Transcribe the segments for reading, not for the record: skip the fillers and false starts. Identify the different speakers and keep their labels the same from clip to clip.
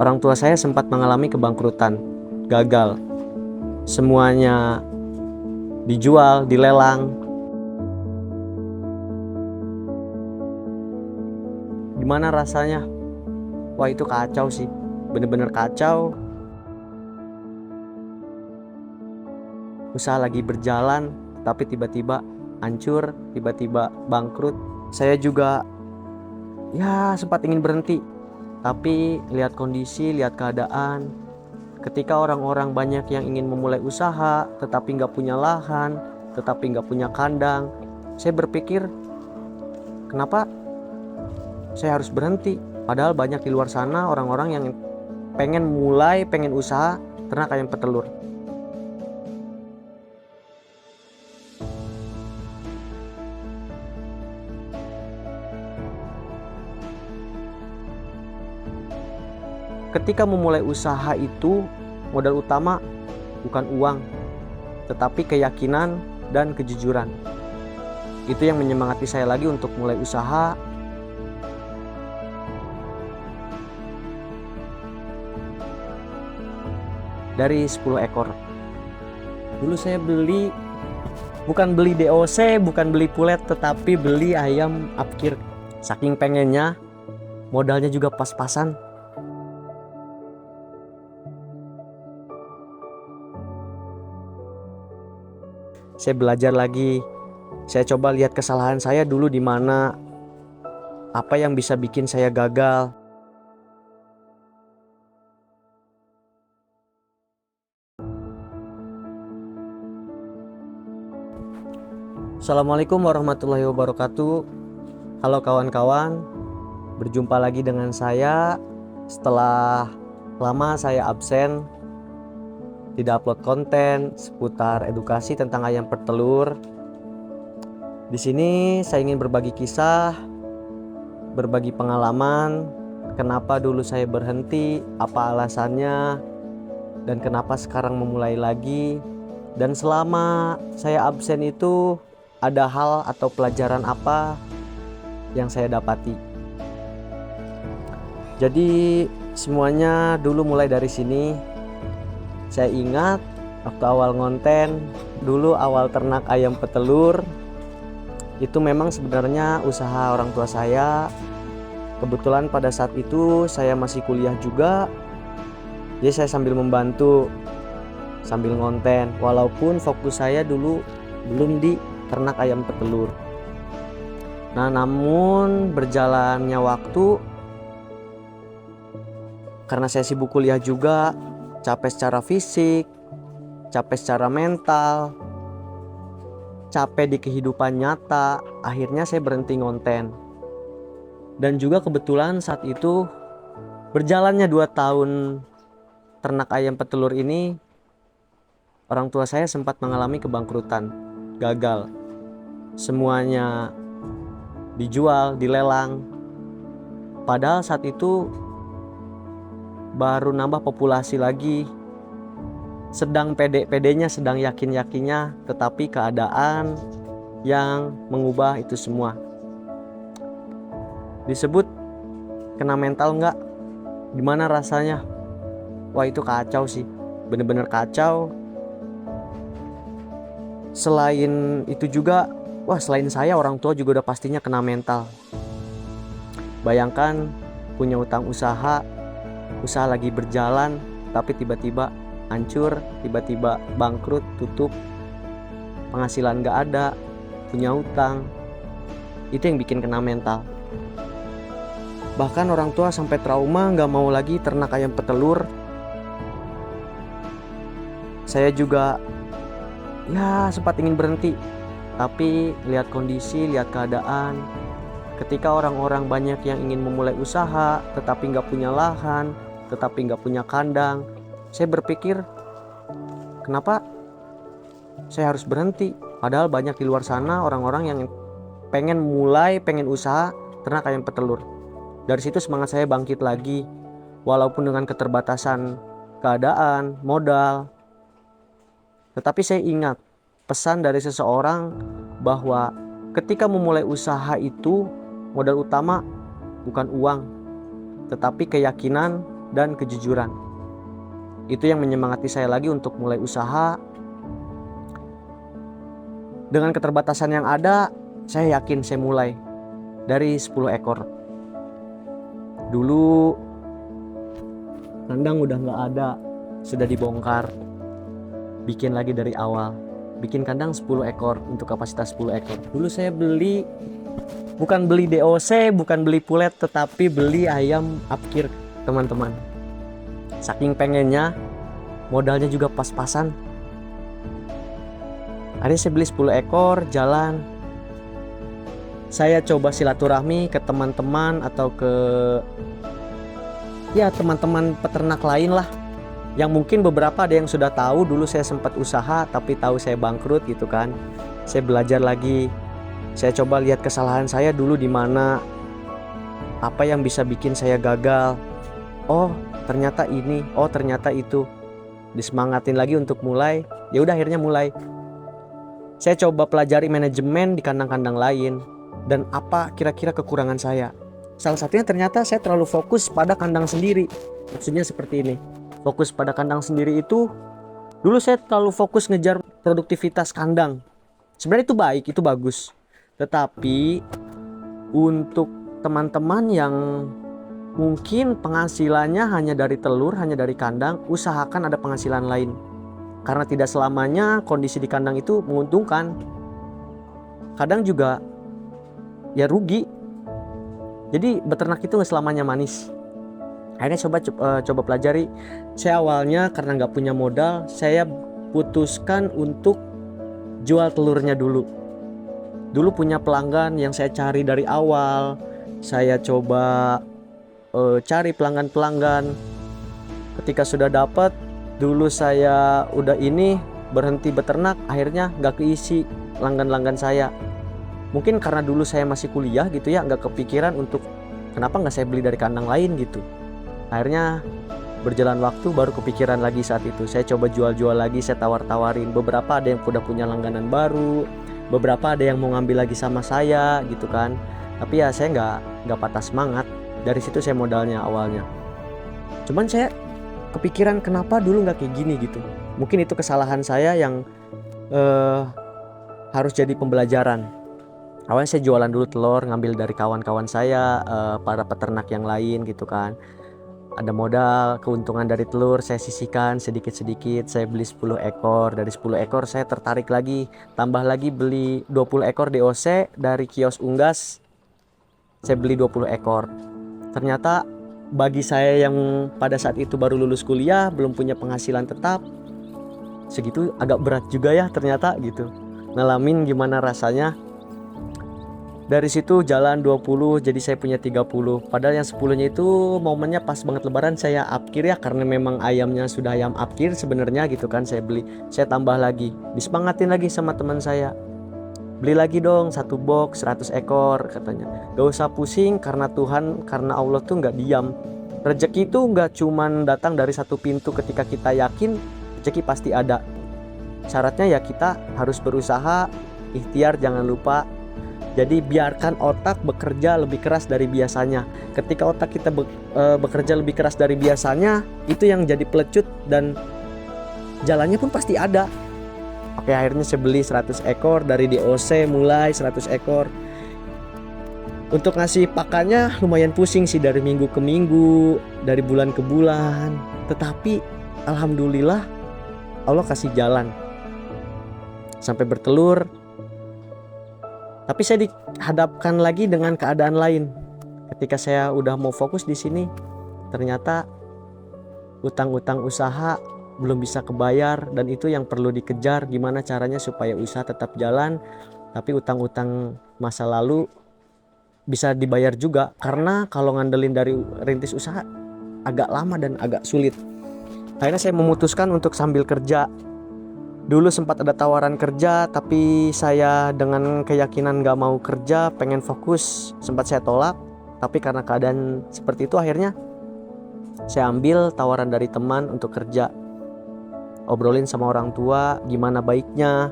Speaker 1: Orang tua saya sempat mengalami kebangkrutan, gagal. Semuanya dijual, dilelang. Gimana rasanya? Wah, itu kacau sih. Bener-bener kacau. Usaha lagi berjalan, tapi tiba-tiba hancur, tiba-tiba bangkrut. Saya juga sempat ingin berhenti, tapi lihat kondisi, lihat keadaan. Ketika orang-orang banyak yang ingin memulai usaha, tetapi nggak punya lahan, tetapi nggak punya kandang, saya berpikir, kenapa saya harus berhenti? Padahal banyak di luar sana orang-orang yang pengen mulai, pengen usaha ternak ayam petelur. Ketika memulai usaha itu, modal utama bukan uang, tetapi keyakinan dan kejujuran. Itu yang menyemangati saya lagi untuk mulai usaha. Dari 10 ekor. Dulu saya bukan beli DOC, bukan beli pulet, tetapi beli ayam upkir. Saking pengennya, modalnya juga pas-pasan. Saya belajar lagi. Saya coba lihat kesalahan saya dulu di mana, apa yang bisa bikin saya gagal. Assalamualaikum warahmatullahi wabarakatuh. Halo kawan-kawan, berjumpa lagi dengan saya setelah lama saya absen, tidak upload konten seputar edukasi tentang ayam petelur. Di sini saya ingin berbagi kisah, berbagi pengalaman, kenapa dulu saya berhenti, apa alasannya, dan kenapa sekarang memulai lagi. Dan selama saya absen itu ada hal atau pelajaran apa yang saya dapati. Jadi semuanya dulu mulai dari sini. Saya ingat waktu awal ngonten, dulu awal ternak ayam petelur, itu memang sebenarnya usaha orang tua saya. Kebetulan pada saat itu saya masih kuliah juga, jadi saya sambil membantu, sambil ngonten. Walaupun fokus saya dulu belum di ternak ayam petelur. Nah, namun berjalannya waktu, karena saya sibuk kuliah juga, capek secara fisik, capek secara mental, capek di kehidupan nyata, akhirnya saya berhenti ngonten. Dan juga kebetulan saat itu berjalannya 2 tahun ternak ayam petelur ini, orang tua saya sempat mengalami kebangkrutan, gagal. Semuanya dijual, dilelang. Padahal saat itu baru nambah populasi lagi, sedang pede-pedenya, sedang yakin-yakinnya, tetapi keadaan yang mengubah itu semua. Disebut kena mental enggak? Gimana rasanya? Wah, itu kacau sih, bener-bener kacau. Selain itu juga, selain saya, orang tua juga udah pastinya kena mental. Bayangkan punya utang usaha lagi berjalan, tapi tiba-tiba hancur, tiba-tiba bangkrut, tutup, penghasilan gak ada, punya utang. Itu yang bikin kena mental. Bahkan orang tua sampai trauma, gak mau lagi ternak ayam petelur. Saya juga sempat ingin berhenti, tapi lihat kondisi, lihat keadaan. Ketika orang-orang banyak yang ingin memulai usaha, tetapi gak punya lahan, tetapi nggak punya kandang, saya berpikir, kenapa saya harus berhenti? Padahal banyak di luar sana orang-orang yang pengen mulai, pengen usaha ternak ayam petelur. Dari situ semangat saya bangkit lagi, walaupun dengan keterbatasan keadaan, modal. Tetapi saya ingat pesan dari seseorang bahwa ketika memulai usaha itu, modal utama bukan uang, tetapi keyakinan dan kejujuran. Itu yang menyemangati saya lagi untuk mulai usaha. Dengan keterbatasan yang ada, saya yakin saya mulai dari 10 ekor. Dulu kandang udah gak ada, sudah dibongkar. Bikin lagi dari awal. Bikin kandang 10 ekor untuk kapasitas 10 ekor. Dulu saya beli, bukan beli DOC, bukan beli pulet, tetapi beli ayam upkir, teman-teman. Saking pengennya, modalnya juga pas-pasan. Akhirnya saya beli 10 ekor, jalan. Saya coba silaturahmi ke teman-teman atau ke teman-teman peternak lain lah. Yang mungkin beberapa ada yang sudah tahu dulu saya sempat usaha tapi tahu saya bangkrut gitu kan. Saya belajar lagi. Saya coba lihat kesalahan saya dulu di mana. Apa yang bisa bikin saya gagal. Oh, ternyata ini, oh ternyata itu. Disemangatin lagi untuk mulai. Ya udah akhirnya mulai. Saya coba pelajari manajemen di kandang-kandang lain dan apa kira-kira kekurangan saya. Salah satunya ternyata saya terlalu fokus pada kandang sendiri. Maksudnya seperti ini. Fokus pada kandang sendiri itu, dulu saya terlalu fokus ngejar produktivitas kandang. Sebenarnya itu baik, itu bagus. Tetapi untuk teman-teman yang mungkin penghasilannya hanya dari telur, hanya dari kandang, usahakan ada penghasilan lain. Karena tidak selamanya kondisi di kandang itu menguntungkan. Kadang juga ya rugi. Jadi beternak itu nggak selamanya manis. Akhirnya coba pelajari. Saya awalnya karena nggak punya modal, saya putuskan untuk jual telurnya dulu. Dulu punya pelanggan yang saya cari dari awal. Saya coba cari pelanggan-pelanggan. Ketika sudah dapat, dulu saya udah berhenti beternak, akhirnya nggak keisi pelanggan-pelanggan saya. Mungkin karena dulu saya masih kuliah gitu ya, nggak kepikiran untuk kenapa nggak saya beli dari kandang lain gitu. Akhirnya berjalan waktu baru kepikiran lagi saat itu. Saya coba jual-jual lagi, saya tawar-tawarin. Beberapa ada yang udah punya langganan baru, beberapa ada yang mau ngambil lagi sama saya gitu kan. Tapi ya saya nggak patah semangat. Dari situ saya modalnya awalnya. Cuman saya kepikiran kenapa dulu nggak kayak gini gitu. Mungkin itu kesalahan saya yang harus jadi pembelajaran. Awalnya saya jualan dulu telur, ngambil dari kawan-kawan saya, para peternak yang lain gitu kan. Ada modal, keuntungan dari telur saya sisihkan sedikit-sedikit. Saya beli 10 ekor. Dari 10 ekor saya tertarik lagi, tambah lagi beli 20 ekor DOC dari kios unggas. Saya beli 20 ekor. Ternyata bagi saya yang pada saat itu baru lulus kuliah, belum punya penghasilan tetap, segitu agak berat juga ya ternyata gitu. Ngalamin gimana rasanya. Dari situ jalan 20, jadi saya punya 30. Padahal yang 10-nya itu momennya pas banget lebaran saya upkir ya, karena memang ayamnya sudah ayam upkir sebenarnya gitu kan. Saya beli, saya tambah lagi. Disemangatin lagi sama teman saya. Beli lagi dong 1 box 100 ekor katanya. Gak usah pusing karena Tuhan, karena Allah tuh gak diam. Rezeki itu gak cuman datang dari satu pintu. Ketika kita yakin, rezeki pasti ada. Syaratnya ya kita harus berusaha, ikhtiar jangan lupa. Jadi biarkan otak bekerja lebih keras dari biasanya. Ketika otak kita bekerja lebih keras dari biasanya, itu yang jadi pelecut dan jalannya pun pasti ada. Oke, akhirnya saya beli 100 ekor dari DOC, mulai 100 ekor. Untuk ngasih pakannya lumayan pusing sih, dari minggu ke minggu, dari bulan ke bulan. Tetapi alhamdulillah Allah kasih jalan sampai bertelur. Tapi saya dihadapkan lagi dengan keadaan lain. Ketika saya udah mau fokus di sini, ternyata utang-utang usaha belum bisa kebayar, dan itu yang perlu dikejar. Gimana caranya supaya usaha tetap jalan, tapi utang-utang masa lalu bisa dibayar juga. Karena kalau ngandelin dari rintis usaha agak lama dan agak sulit. Akhirnya saya memutuskan untuk sambil kerja. Dulu sempat ada tawaran kerja, tapi saya dengan keyakinan gak mau kerja, pengen fokus, sempat saya tolak. Tapi karena keadaan seperti itu, akhirnya saya ambil tawaran dari teman untuk kerja. Obrolin sama orang tua gimana baiknya,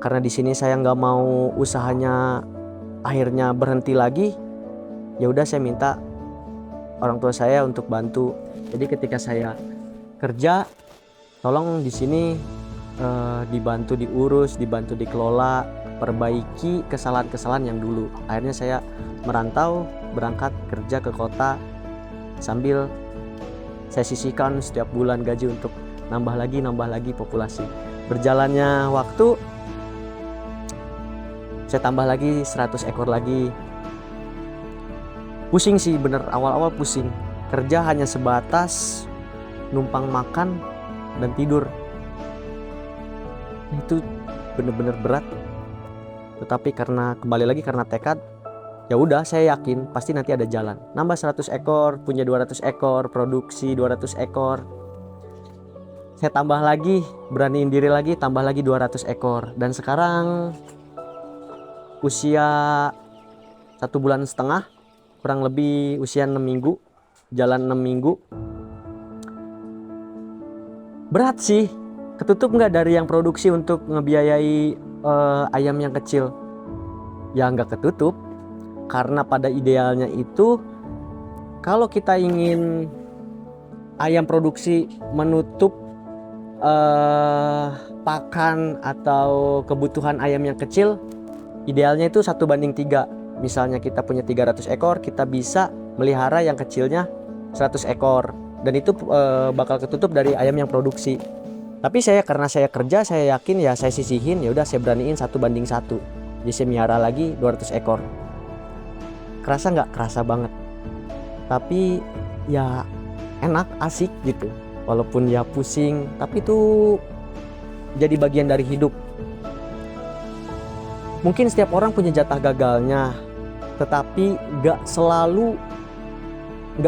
Speaker 1: karena di sini saya gak mau usahanya akhirnya berhenti lagi. Ya udah, saya minta orang tua saya untuk bantu. Jadi ketika saya kerja, tolong di sini dibantu diurus, dibantu dikelola, perbaiki kesalahan-kesalahan yang dulu. Akhirnya saya merantau, berangkat kerja ke kota, sambil saya sisihkan setiap bulan gaji untuk nambah lagi populasi. Berjalannya waktu, saya tambah lagi 100 ekor lagi. Pusing sih, bener, awal-awal pusing. Kerja hanya sebatas numpang makan dan tidur. Itu bener-bener berat. Tetapi kembali lagi karena tekad, ya udah, saya yakin pasti nanti ada jalan. Nambah 100 ekor, punya 200 ekor, produksi 200 ekor. Saya tambah lagi, beraniin diri lagi, tambah lagi 200 ekor. Dan sekarang usia 1,5 bulan, kurang lebih usia 6 minggu, jalan 6 minggu. Berat sih, ketutup nggak dari yang produksi untuk ngebiayai ayam yang kecil? Ya nggak ketutup, karena pada idealnya itu kalau kita ingin ayam produksi menutup pakan atau kebutuhan ayam yang kecil, idealnya itu 1:3. Misalnya kita punya 300 ekor, kita bisa melihara yang kecilnya 100 ekor. Dan itu bakal ketutup dari ayam yang produksi. Tapi karena saya kerja, saya yakin ya saya sisihin, ya udah saya beraniin 1:1. Jadi saya melihara lagi 200 ekor. Kerasa nggak? Kerasa banget. Tapi ya enak, asik gitu. Walaupun ya pusing, tapi itu jadi bagian dari hidup. Mungkin setiap orang punya jatah gagalnya, tetapi gak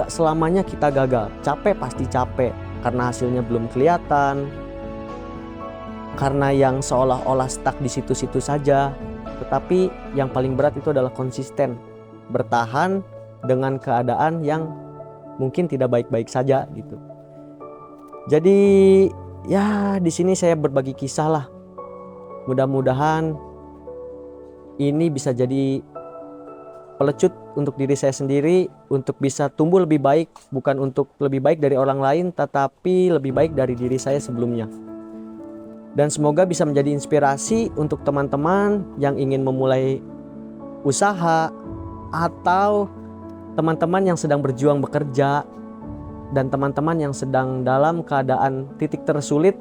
Speaker 1: selamanya kita gagal. Capek pasti capek, karena hasilnya belum kelihatan, karena yang seolah-olah stuck di situ-situ saja. Tetapi yang paling berat itu adalah konsisten, bertahan dengan keadaan yang mungkin tidak baik-baik saja gitu. Jadi ya di sini saya berbagi kisah lah. Mudah-mudahan ini bisa jadi pelecut untuk diri saya sendiri, untuk bisa tumbuh lebih baik, bukan untuk lebih baik dari orang lain, tetapi lebih baik dari diri saya sebelumnya. Dan semoga bisa menjadi inspirasi untuk teman-teman yang ingin memulai usaha, atau teman-teman yang sedang berjuang bekerja, dan teman-teman yang sedang dalam keadaan titik tersulit.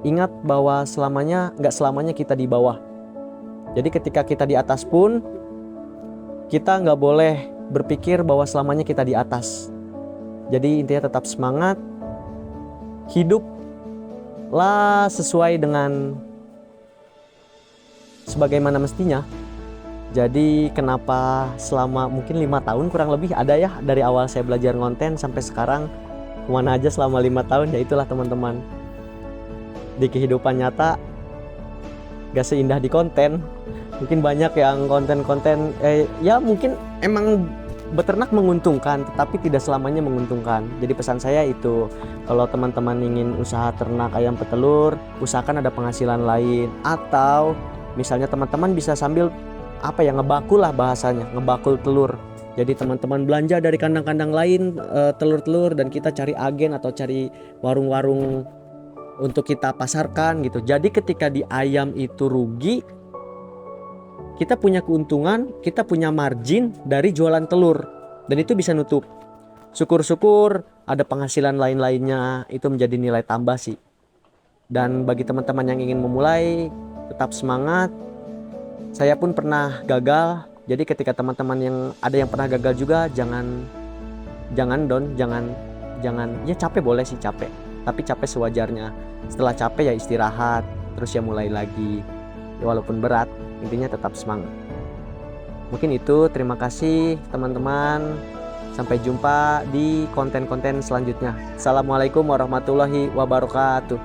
Speaker 1: Ingat bahwa nggak selamanya kita di bawah. Jadi ketika kita di atas pun, kita nggak boleh berpikir bahwa selamanya kita di atas. Jadi intinya tetap semangat, hiduplah sesuai dengan sebagaimana mestinya. Jadi kenapa selama mungkin 5 tahun kurang lebih ada ya, dari awal saya belajar ngonten sampai sekarang, kemana aja selama 5 tahun, ya itulah teman-teman. Di kehidupan nyata gak seindah di konten. Mungkin banyak yang konten-konten ya mungkin emang beternak menguntungkan, tetapi tidak selamanya menguntungkan. Jadi pesan saya itu, kalau teman-teman ingin usaha ternak ayam petelur, usahakan ada penghasilan lain. Atau misalnya teman-teman bisa sambil ngebakul lah bahasanya, ngebakul telur. Jadi teman-teman belanja dari kandang-kandang lain telur-telur, dan kita cari agen atau cari warung-warung untuk kita pasarkan gitu. Jadi ketika di ayam itu rugi, kita punya keuntungan, kita punya margin dari jualan telur, dan itu bisa nutup. Syukur-syukur ada penghasilan lain-lainnya, itu menjadi nilai tambah sih. Dan bagi teman-teman yang ingin memulai, tetap semangat. Saya pun pernah gagal. Jadi ketika teman-teman yang pernah gagal juga, jangan down, jangan ya capek boleh sih capek, tapi capek sewajarnya. Setelah capek ya istirahat, terus ya mulai lagi. Ya, walaupun berat, intinya tetap semangat. Mungkin itu, terima kasih teman-teman. Sampai jumpa di konten-konten selanjutnya. Assalamualaikum warahmatullahi wabarakatuh.